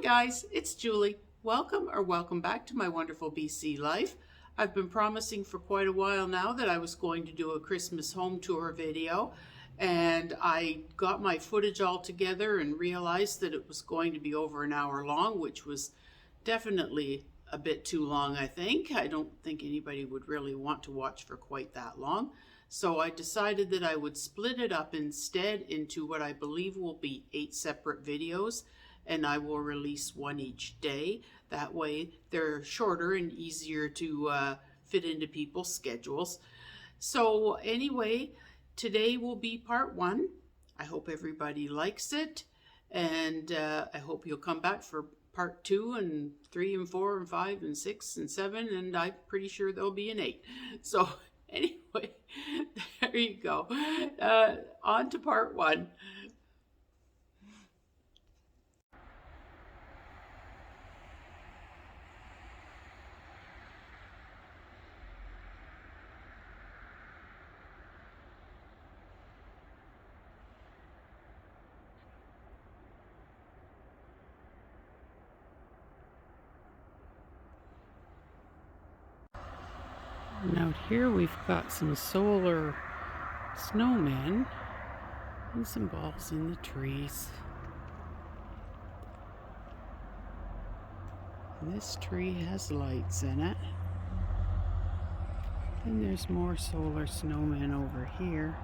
guys, it's Julie. Welcome back to my wonderful BC life. I've been promising for quite a while now that I was going to do a Christmas home tour video, and I got my footage all together and realized that it was going to be over an hour long, which was definitely a bit too long, I think. I don't think anybody would really want to watch for quite that long. So I decided that I would split it up instead into what I believe will be 8 separate videos, and I will release one each day. That way they're shorter and easier to fit into people's schedules. So anyway, today will be part 1. I hope everybody likes it, and I hope you'll come back for part 2 and 3 and 4 and 5 and 6 and 7, and I'm pretty sure there'll be an 8. So anyway, there you go. On to part 1. And out here we've got some solar snowmen and some balls in the trees. And this tree has lights in it. And there's more solar snowmen over here.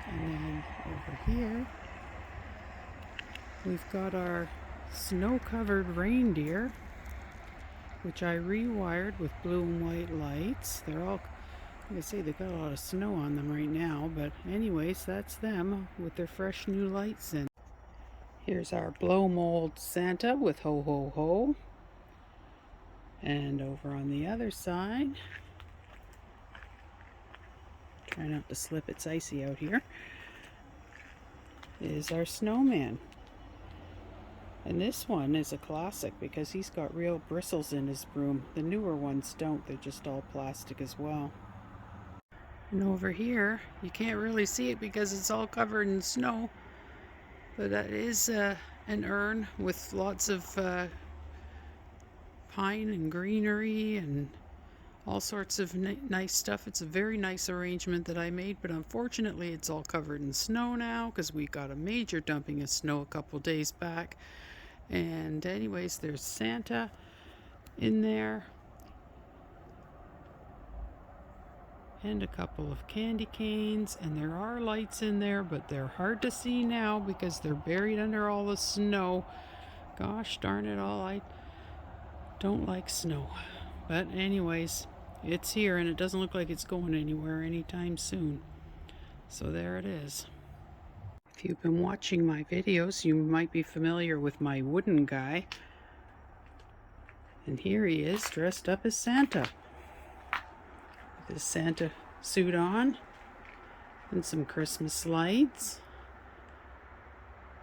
And then over here we've got our snow-covered reindeer, which I rewired with blue and white lights. They're all, like I say, they've got a lot of snow on them right now, but anyways, that's them with their fresh new lights in. Here's our blow mold Santa with ho ho ho. And over on the other side, try not to slip, it's icy out here, is our snowman. And this one is a classic because he's got real bristles in his broom. The newer ones don't, they're just all plastic as well. And over here, you can't really see it because it's all covered in snow, but that is an urn with lots of pine and greenery and all sorts of nice stuff. It's a very nice arrangement that I made, but unfortunately it's all covered in snow now because we got a major dumping of snow a couple days back. And anyways, there's Santa in there and a couple of candy canes, and there are lights in there, but they're hard to see now because they're buried under all the snow. Gosh darn it all, I don't like snow. But anyways, it's here and it doesn't look like it's going anywhere anytime soon. So there it is. If you've been watching my videos, you might be familiar with my wooden guy. And here he is, dressed up as Santa. With his Santa suit on, and some Christmas lights,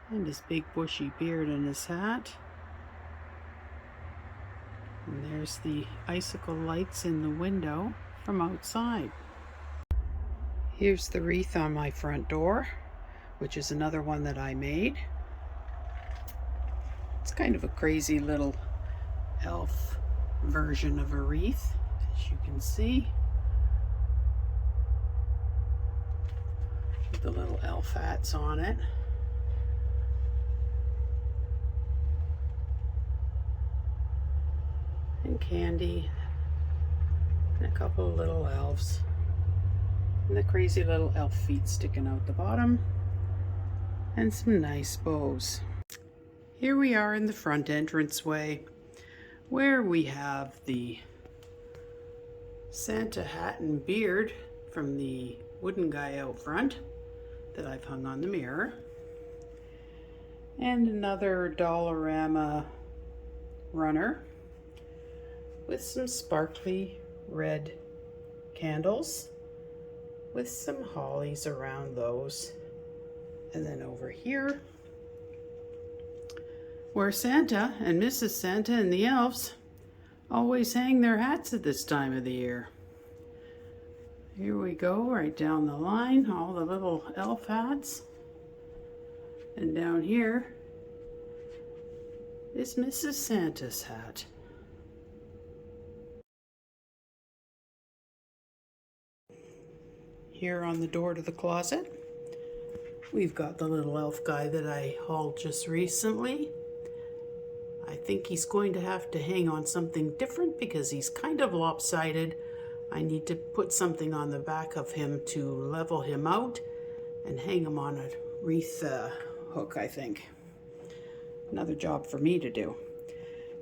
and his big bushy beard and his hat. And there's the icicle lights in the window from outside. Here's the wreath on my front door, which is another one that I made. It's kind of a crazy little elf version of a wreath, as you can see. With the little elf hats on it. And candy. And a couple of little elves. And the crazy little elf feet sticking out the bottom. And some nice bows. Here we are in the front entranceway, where we have the Santa hat and beard from the wooden guy out front that I've hung on the mirror, and another Dollarama runner with some sparkly red candles with some hollies around those. And then over here, where Santa and Mrs. Santa and the elves always hang their hats at this time of the year. Here we go, right down the line, all the little elf hats. And down here is Mrs. Santa's hat. Here on the door to the closet, we've got the little elf guy that I hauled just recently. I think he's going to have to hang on something different because he's kind of lopsided. I need to put something on the back of him to level him out and hang him on a wreath hook, I think. Another job for me to do.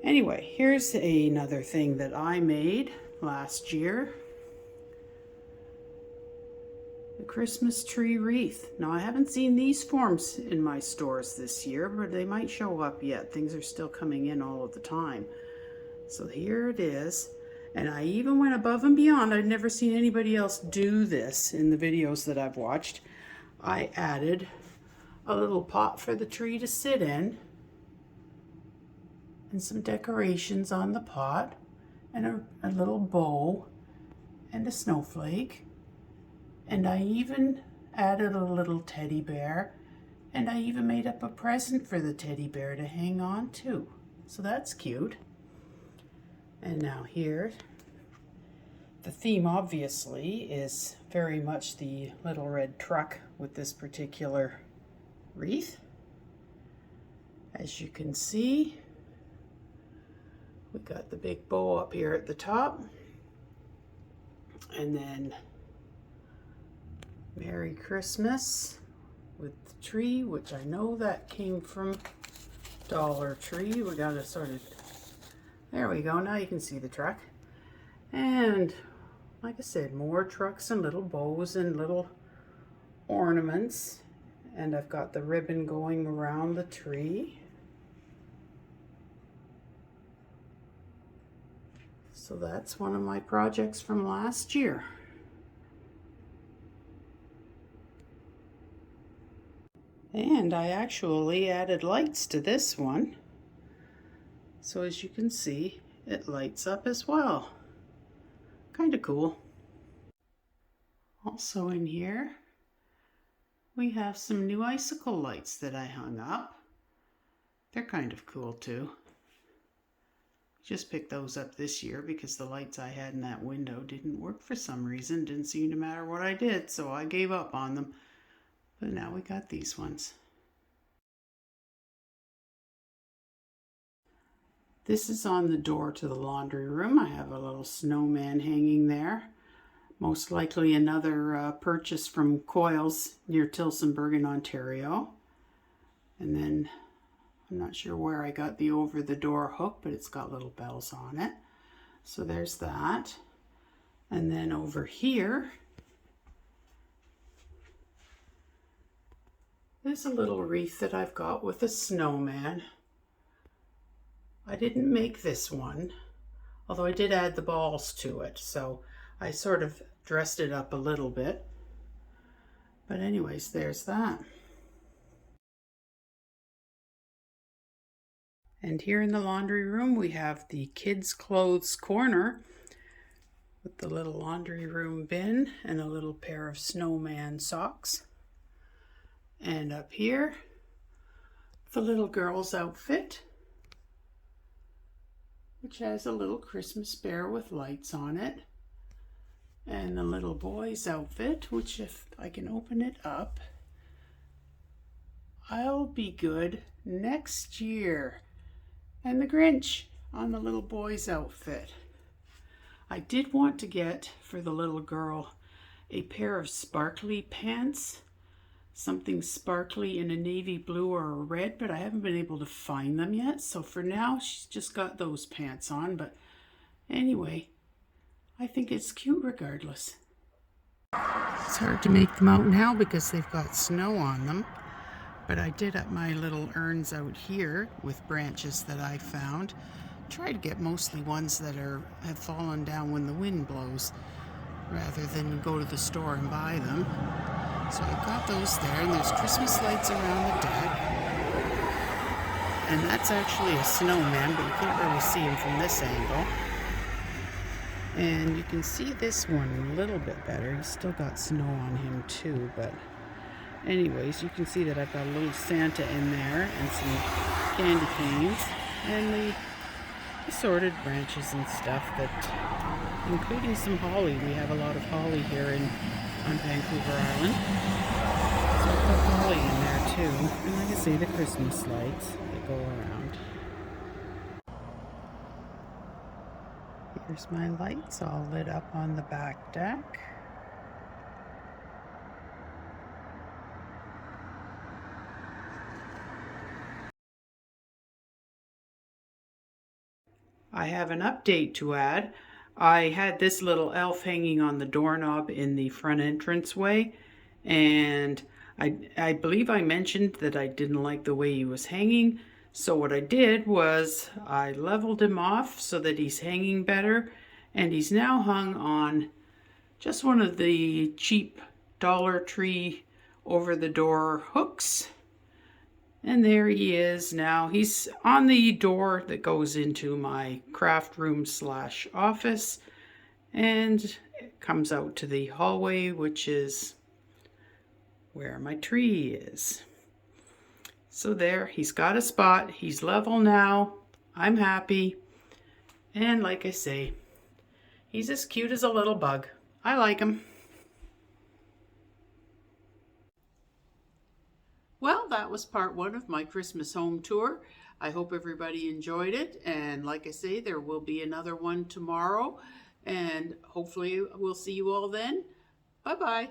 Anyway, here's another thing that I made last year. The Christmas tree wreath. Now, I haven't seen these forms in my stores this year, but they might show up yet. Things are still coming in all of the time. So here it is. And I even went above and beyond. I'd never seen anybody else do this in the videos that I've watched. I added a little pot for the tree to sit in and some decorations on the pot and a little bow and a snowflake. And I even added a little teddy bear, and I even made up a present for the teddy bear to hang on to. So that's cute. And now here, the theme obviously is very much the little red truck with this particular wreath. As you can see, we got the big bow up here at the top, and then Merry Christmas with the tree, which I know that came from Dollar Tree. We got to sort of, there we go, now you can see the truck. And like I said, more trucks and little bows and little ornaments. And I've got the ribbon going around the tree. So that's one of my projects from last year. And I actually added lights to this one. So as you can see, it lights up as well. Kind of cool. Also in here, we have some new icicle lights that I hung up. They're kind of cool too. Just picked those up this year because the lights I had in that window didn't work for some reason. Didn't seem to matter what I did, so I gave up on them. But now we got these ones. This is on the door to the laundry room. I have a little snowman hanging there. Most likely another purchase from Coils near Tillsonburg in Ontario. And then I'm not sure where I got the over the door hook, but it's got little bells on it. So there's that. And then over here, there's a little wreath that I've got with a snowman. I didn't make this one, although I did add the balls to it, so I sort of dressed it up a little bit. But anyways, there's that. And here in the laundry room, we have the kids' clothes corner with the little laundry room bin and a little pair of snowman socks. And up here, the little girl's outfit, which has a little Christmas bear with lights on it. And the little boy's outfit, which if I can open it up, I'll be good next year. And the Grinch on the little boy's outfit. I did want to get for the little girl a pair of sparkly pants, something sparkly in a navy blue or a red, but I haven't been able to find them yet. So for now, she's just got those pants on. But anyway, I think it's cute regardless. It's hard to make them out now because they've got snow on them. But I did up my little urns out here with branches that I found. Try to get mostly ones that have fallen down when the wind blows, rather than go to the store and buy them. So I've got those there, and there's Christmas lights around the deck. And that's actually a snowman, but you can't really see him from this angle. And you can see this one a little bit better. He's still got snow on him too, but anyways, you can see that I've got a little Santa in there and some candy canes and the assorted branches and stuff, that including some holly. We have a lot of holly here on Vancouver Island. So I've got holly in there too. And like I say, the Christmas lights that go around. Here's my lights all lit up on the back deck. I have an update to add. I had this little elf hanging on the doorknob in the front entranceway, and I believe I mentioned that I didn't like the way he was hanging. So what I did was I leveled him off so that he's hanging better, and he's now hung on just one of the cheap Dollar Tree over the door hooks. And there he is now. He's on the door that goes into my craft room / office, and it comes out to the hallway, which is where my tree is. So there, he's got a spot. He's level now. I'm happy. And like I say, he's as cute as a little bug. I like him. Well, that was part 1 of my Christmas home tour. I hope everybody enjoyed it. And like I say, there will be another one tomorrow. And hopefully we'll see you all then. Bye-bye.